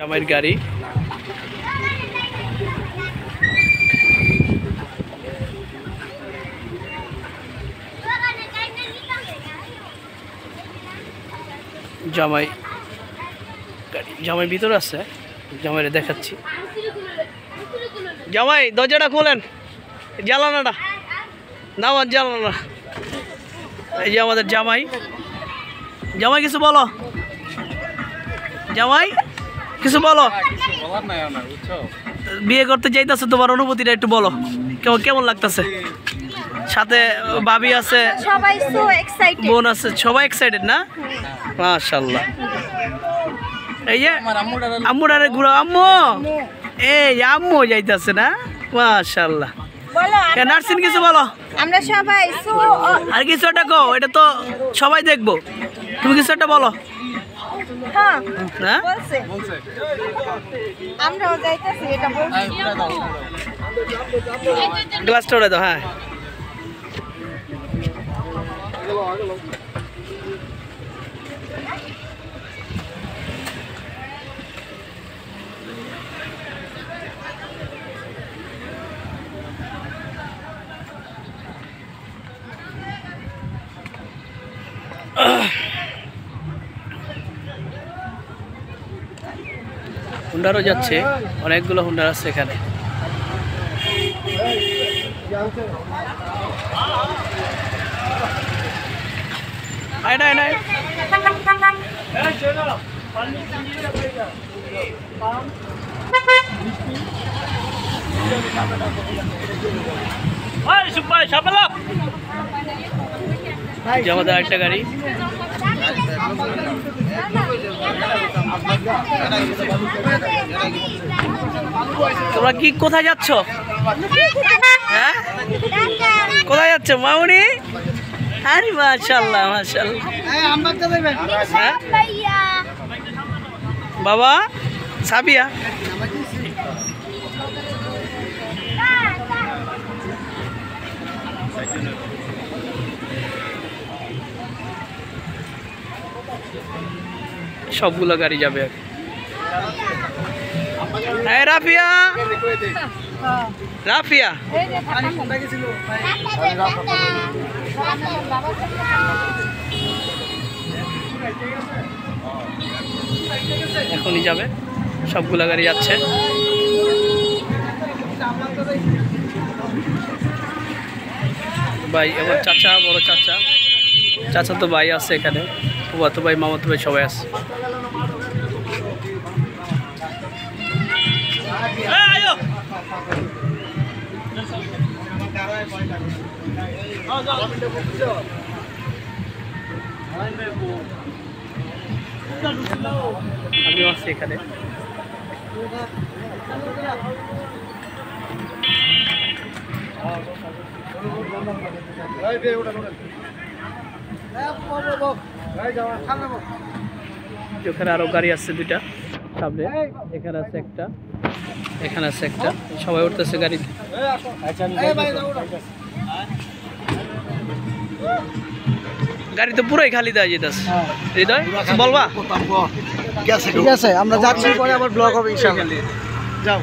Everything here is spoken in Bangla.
আমার গাড়ি জামাই গাড়ি জামাই ভিতরে আছে জামাইরে দেখাচ্ছি জামাই দরজাটা খোলেন জ্বালানাটা নাও জ্বালানা এই যে আমাদের জামাই জামাই কিছু বলো জামাই কিছু বলো বিয়ে করতে চাইতেছে তোমার অনুভূতিটা একটু বলো কেমন লাগতেছে সাথে ভাবি আছে সবাই সো এক্সাইটেড বোন আছে সবাই এক্সাইটেড না মাশাআল্লাহ এই যে আম্মুরারে ঘুরো আম্মু এই আম্মু যাইতেছে না মাশাআল্লাহ বলো নার্সিন কিছু বলো আমরা সবাই সো আর কিছু একটা কও এটা তো সবাই দেখবো তুমি কিছু একটা বলো হ্যাঁ হ্যাঁ বলছে আমরাও যাইতাছি এটা বলছি গ্লাসটা ওড়ে দাও হ্যাঁ হুন্ডারও যাচ্ছে অনেকগুলো হুন্ডার আছে এখানে আমাদের আরেকটা গাড়ি তোমরা কি কোথায় যাচ্ছ হ্যাঁ কোথায় যাচ্ছ মামুনি আরে মাশাআল্লাহ মাশাআল্লাহ হ্যাঁ বাবা সাবিয়া সবগুলো গাড়ি যাবে রাফিয়া রাফিয়া এখনই যাবে সবগুলো গাড়ি যাচ্ছে ভাই এবার চাচা বড় চাচা চাচা তো ভাই আছে এখানে ফুফাতো ভাই মামাতো ভাই সবাই আছে আমিও আছি এখানে ওখানে আরো গাড়ি আছে দুইটা সামনে এখানে আছে একটা এখানে আছে একটা সবাই উঠতেছে গাড়িতে গাড়ি তো পুরোই খালি দেওয়া যেতেছে হৃদয় বলবা ঠিক আছে আমরা যাচ্ছি পরে আবার ব্লগ হবে ইনশাআল্লাহ যাও